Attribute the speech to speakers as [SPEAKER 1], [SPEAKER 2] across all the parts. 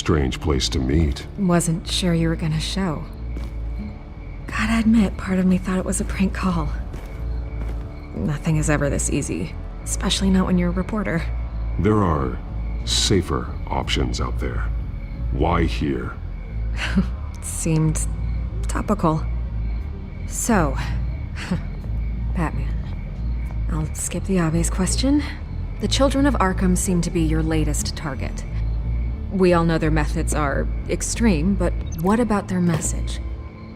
[SPEAKER 1] Strange place to meet.
[SPEAKER 2] Wasn't sure you were gonna show. Gotta admit, part of me thought it was a prank call. Nothing is ever this easy, especially not when you're a reporter.
[SPEAKER 1] There are safer options out there. Why here?
[SPEAKER 2] Seemed topical. So, Batman. I'll skip the obvious question. The children of Arkham seem to be your latest target. We all know their methods are extreme, but what about their message?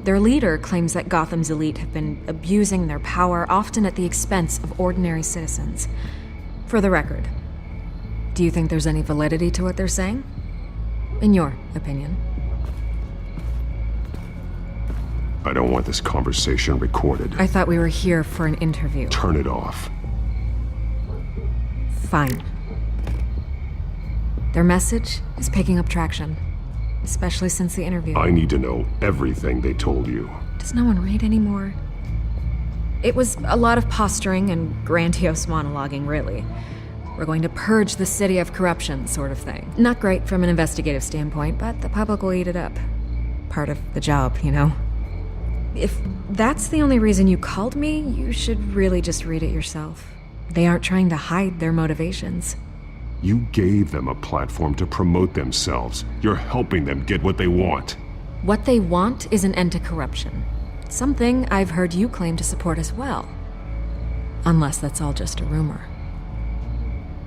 [SPEAKER 2] Their leader claims that Gotham's elite have been abusing their power, often at the expense of ordinary citizens. For the record, do you think there's any validity to what they're saying? In your opinion?
[SPEAKER 1] I don't want this conversation recorded.
[SPEAKER 2] I thought we were here for an interview.
[SPEAKER 1] Turn it off.
[SPEAKER 2] Fine. Their message is picking up traction, especially since the interview.
[SPEAKER 1] I need to know everything they told you.
[SPEAKER 2] Does no one read anymore? It was a lot of posturing and grandiose monologuing, really. We're going to purge the city of corruption, sort of thing. Not great from an investigative standpoint, but the public will eat it up. Part of the job, you know? If that's the only reason you called me, you should really just read it yourself. They aren't trying to hide their motivations.
[SPEAKER 1] You gave them a platform to promote themselves. You're helping them get what they want.
[SPEAKER 2] What they want is an end to corruption. Something I've heard you claim to support as well. Unless that's all just a rumor.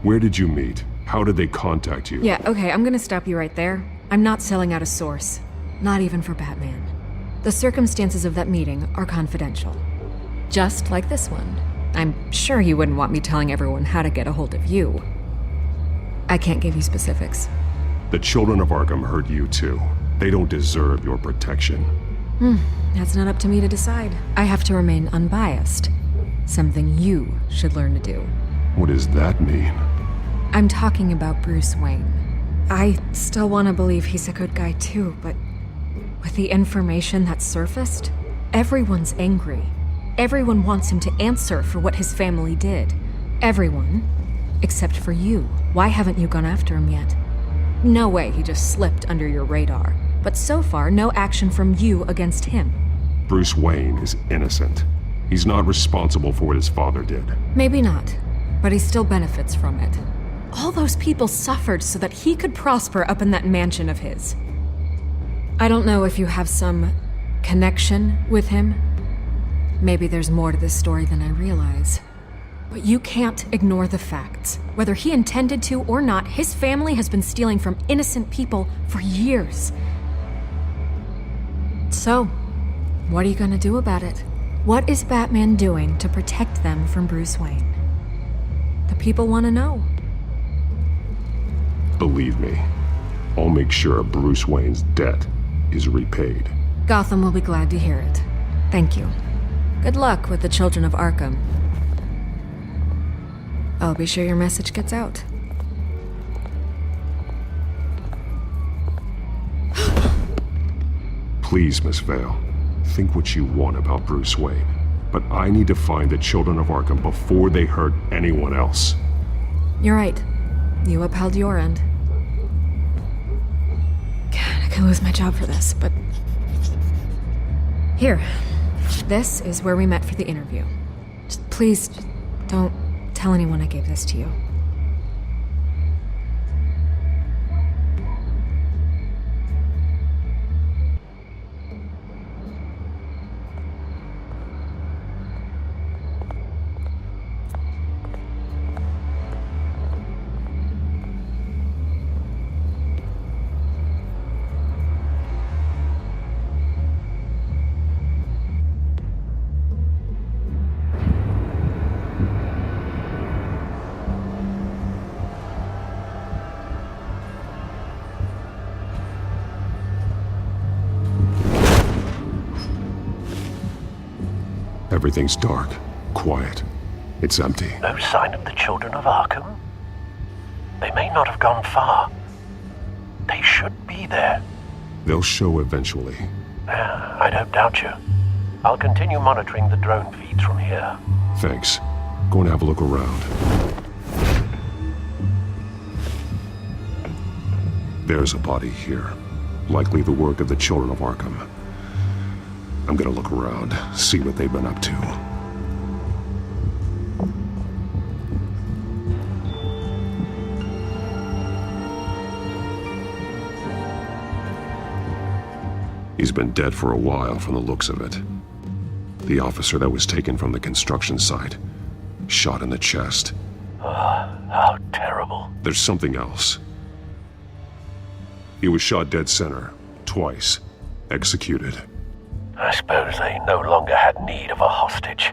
[SPEAKER 1] Where did you meet? How did they contact you?
[SPEAKER 2] Yeah, okay, I'm gonna stop you right there. I'm not selling out a source. Not even for Batman. The circumstances of that meeting are confidential. Just like this one. I'm sure you wouldn't want me telling everyone how to get a hold of you. I can't give you specifics.
[SPEAKER 1] The children of Arkham hurt you too. They don't deserve your protection.
[SPEAKER 2] That's not up to me to decide. I have to remain unbiased. Something you should learn to do.
[SPEAKER 1] What does that mean?
[SPEAKER 2] I'm talking about Bruce Wayne. I still want to believe he's a good guy too, but with the information that surfaced, everyone's angry. Everyone wants him to answer for what his family did. Everyone, except for you. Why haven't you gone after him yet? No way he just slipped under your radar. But so far, no action from you against him.
[SPEAKER 1] Bruce Wayne is innocent. He's not responsible for what his father did.
[SPEAKER 2] Maybe not, but he still benefits from it. All those people suffered so that he could prosper up in that mansion of his. I don't know if you have some connection with him. Maybe there's more to this story than I realize. But you can't ignore the facts. Whether he intended to or not, his family has been stealing from innocent people for years. So, what are you gonna do about it? What is Batman doing to protect them from Bruce Wayne? The people want to know.
[SPEAKER 1] Believe me, I'll make sure Bruce Wayne's debt is repaid.
[SPEAKER 2] Gotham will be glad to hear it. Thank you. Good luck with the children of Arkham. I'll be sure your message gets out.
[SPEAKER 1] Please, Miss Vale, think what you want about Bruce Wayne. But I need to find the children of Arkham before they hurt anyone else.
[SPEAKER 2] You're right. You upheld your end. God, I could lose my job for this, but... Here. This is where we met for the interview. Just please, don't tell anyone I gave this to you.
[SPEAKER 1] Everything's dark, quiet. It's empty.
[SPEAKER 3] No sign of the children of Arkham? They may not have gone far. They should be there.
[SPEAKER 1] They'll show eventually.
[SPEAKER 3] I don't doubt you. I'll continue monitoring the drone feeds from here.
[SPEAKER 1] Thanks. Going to have a look around. There's a body here. Likely the work of the children of Arkham. I'm gonna look around, see what they've been up to. He's been dead for a while from the looks of it. The officer that was taken from the construction site. Shot in the chest.
[SPEAKER 3] How terrible.
[SPEAKER 1] There's something else. He was shot dead center. Twice. Executed.
[SPEAKER 3] I suppose they no longer had need of a hostage.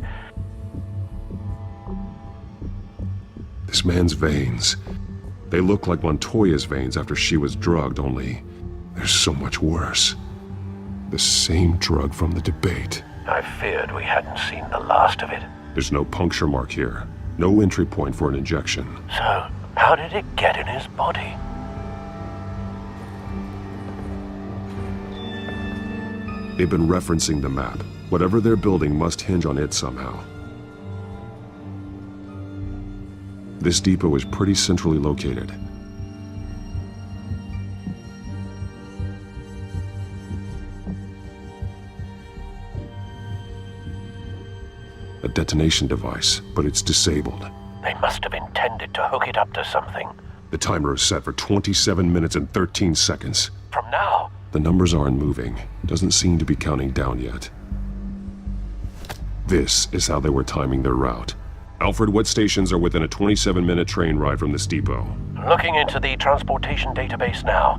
[SPEAKER 1] This man's veins. They look like Montoya's veins after she was drugged, only there's so much worse. The same drug from the debate.
[SPEAKER 3] I feared we hadn't seen the last of it.
[SPEAKER 1] There's no puncture mark here. No entry point for an injection.
[SPEAKER 3] So, how did it get in his body?
[SPEAKER 1] They've been referencing the map. Whatever they're building must hinge on it somehow. This depot is pretty centrally located. A detonation device, but it's disabled.
[SPEAKER 3] They must have intended to hook it up to something.
[SPEAKER 1] The timer is set for 27 minutes and 13 seconds.
[SPEAKER 3] From now?
[SPEAKER 1] The numbers aren't moving. Doesn't seem to be counting down yet. This is how they were timing their route. Alfred, what stations are within a 27-minute train ride from this depot?
[SPEAKER 3] Looking into the transportation database now.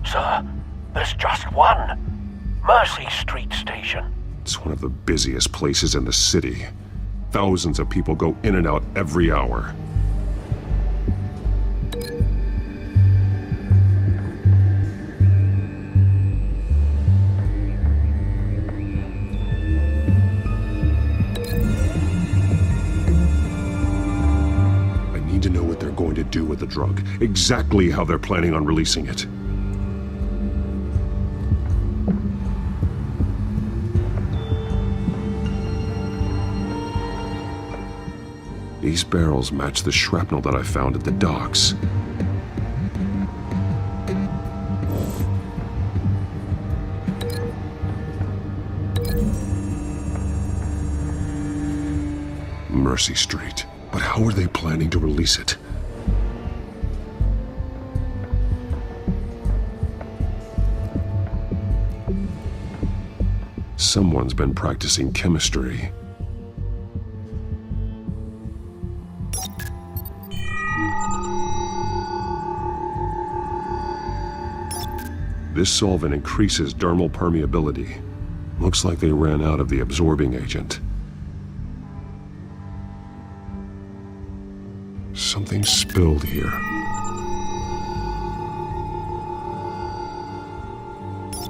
[SPEAKER 3] Sir, there's just one. Mercy Street Station.
[SPEAKER 1] It's one of the busiest places in the city. Thousands of people go in and out every hour. I need to know what they're going to do with the drug. Exactly how they're planning on releasing it. These barrels match the shrapnel that I found at the docks. Mercy Street. But how are they planning to release it? Someone's been practicing chemistry. This solvent increases dermal permeability. Looks like they ran out of the absorbing agent. Something spilled here.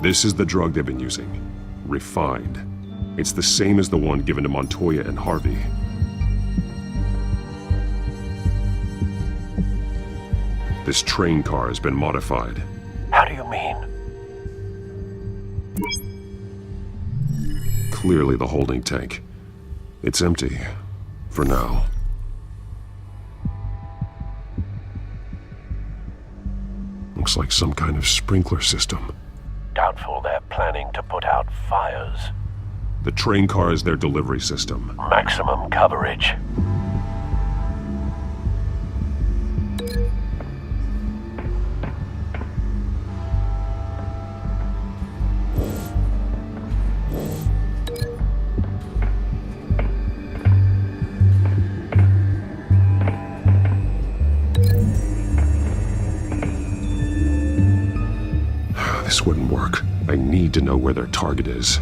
[SPEAKER 1] This is the drug they've been using. Refined. It's the same as the one given to Montoya and Harvey. This train car has been modified.
[SPEAKER 3] How do you mean?
[SPEAKER 1] Clearly the holding tank. It's empty. For now. Looks like some kind of sprinkler system.
[SPEAKER 3] Doubtful they're planning to put out fires.
[SPEAKER 1] The train car is their delivery system.
[SPEAKER 3] Maximum coverage.
[SPEAKER 1] This wouldn't work. I need to know where their target is.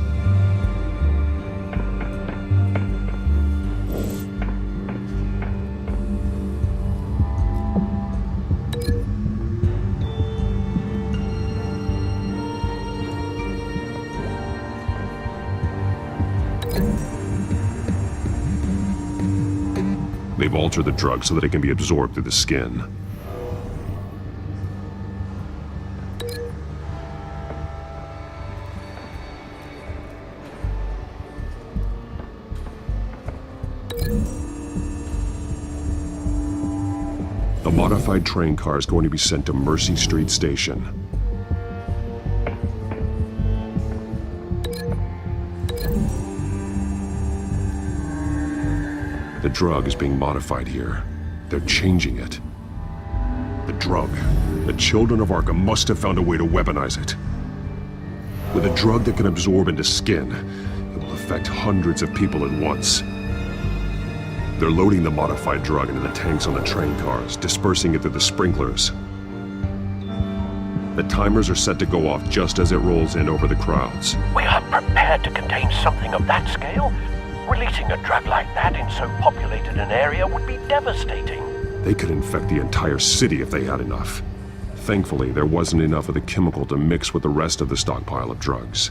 [SPEAKER 1] They've altered the drug so that it can be absorbed through the skin. The modified train car is going to be sent to Mercy Street Station. The drug is being modified here. They're changing it. The drug. The children of Arkham must have found a way to weaponize it. With a drug that can absorb into skin, it will affect hundreds of people at once. They're loading the modified drug into the tanks on the train cars, dispersing it through the sprinklers. The timers are set to go off just as it rolls in over the crowds.
[SPEAKER 3] We are prepared to contain something of that scale? Releasing a drug like that in so populated an area would be devastating.
[SPEAKER 1] They could infect the entire city if they had enough. Thankfully, there wasn't enough of the chemical to mix with the rest of the stockpile of drugs.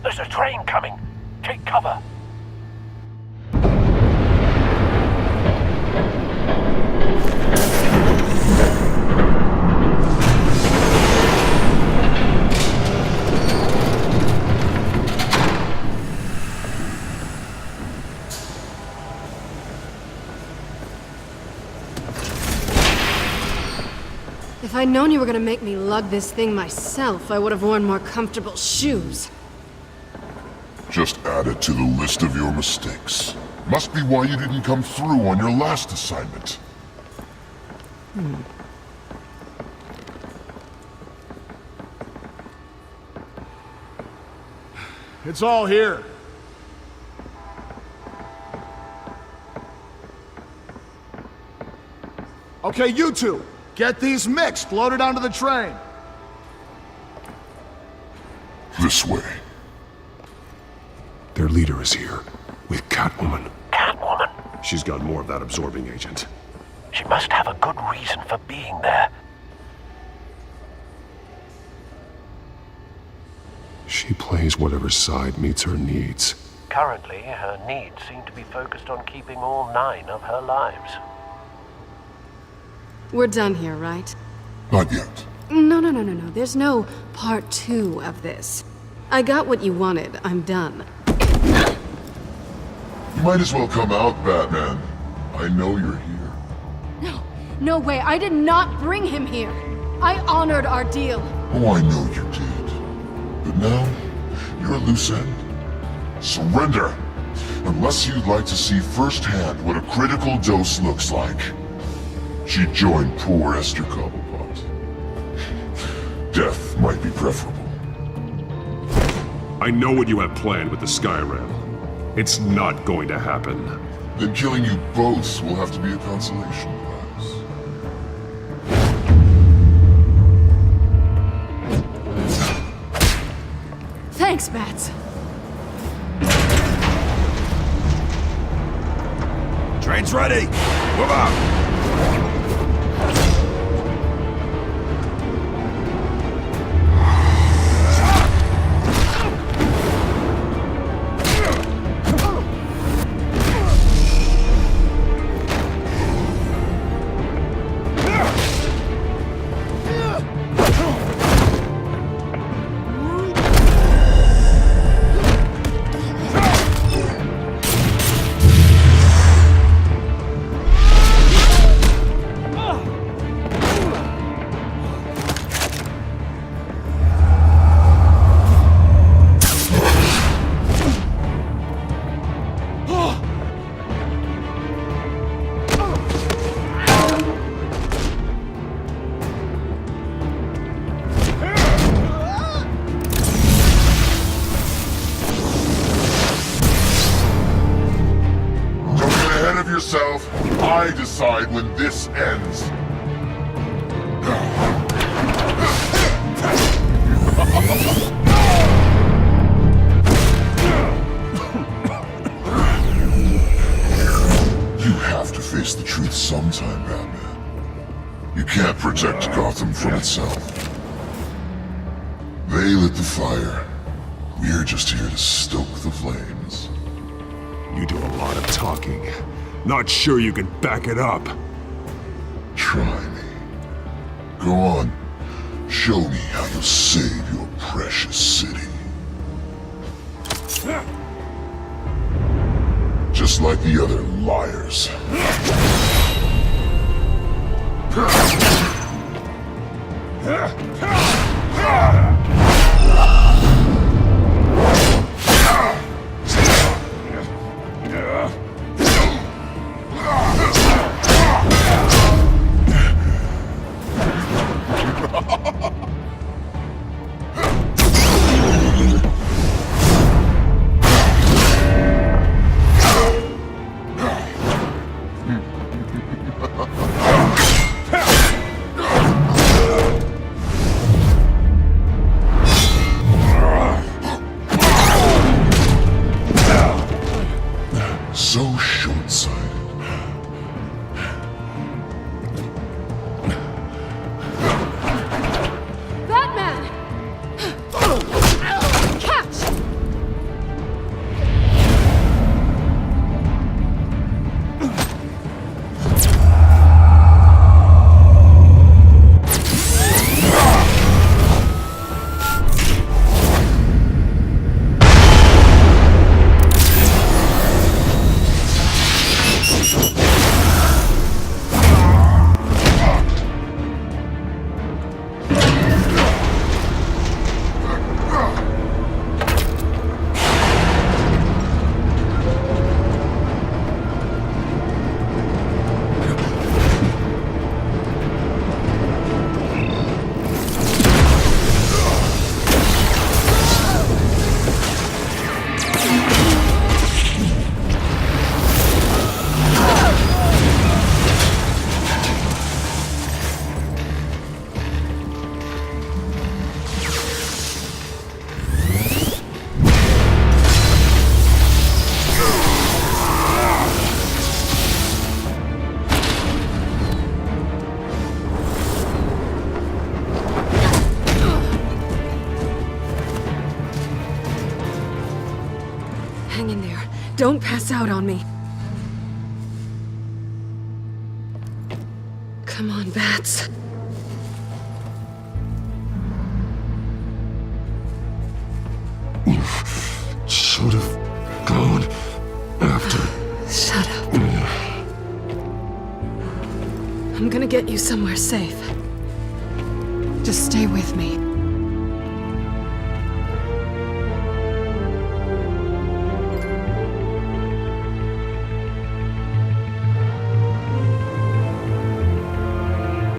[SPEAKER 3] There's a train coming. Take cover.
[SPEAKER 4] If I'd known you were gonna make me lug this thing myself, I would have worn more comfortable shoes.
[SPEAKER 5] Just add it to the list of your mistakes. Must be why you didn't come through on your last assignment.
[SPEAKER 6] It's all here. Okay, you two, get these mixed, loaded onto the train.
[SPEAKER 5] This way.
[SPEAKER 1] Their leader is here, with Catwoman.
[SPEAKER 3] Catwoman?
[SPEAKER 1] She's got more of that absorbing agent.
[SPEAKER 3] She must have a good reason for being there.
[SPEAKER 1] She plays whatever side meets her needs.
[SPEAKER 3] Currently, her needs seem to be focused on keeping all 9 of her lives.
[SPEAKER 4] We're done here, right?
[SPEAKER 5] Not yet.
[SPEAKER 4] No. There's no part 2 of this. I got what you wanted. I'm done.
[SPEAKER 5] You might as well come out, Batman. I know you're here.
[SPEAKER 4] No way. I did not bring him here. I honored our deal.
[SPEAKER 5] Oh, I know you did. But now, you're a loose end. Surrender! Unless you'd like to see firsthand what a critical dose looks like. She joined poor Esther Cobblepot. Death might be preferable.
[SPEAKER 1] I know what you have planned with the Skyrim. It's not going to happen.
[SPEAKER 5] Then killing you both will have to be a consolation prize.
[SPEAKER 4] Thanks, Bats.
[SPEAKER 6] Train's ready. Move out.
[SPEAKER 5] Yourself, I decide when this ends. You have to face the truth sometime, Batman. You can't protect Gotham from itself. They lit the fire. We're just here to stoke the flames.
[SPEAKER 1] You do a lot of talking. Not sure you can back it up.
[SPEAKER 5] Try me. Go on. Show me how you'll save your precious city. Just like the other liars. So short-sighted.
[SPEAKER 4] Batman! Catch! Hang in there. Don't pass out on me. Come on, Bats.
[SPEAKER 1] Should have gone after.
[SPEAKER 4] Shut up. I'm gonna get you somewhere safe. Just stay with me.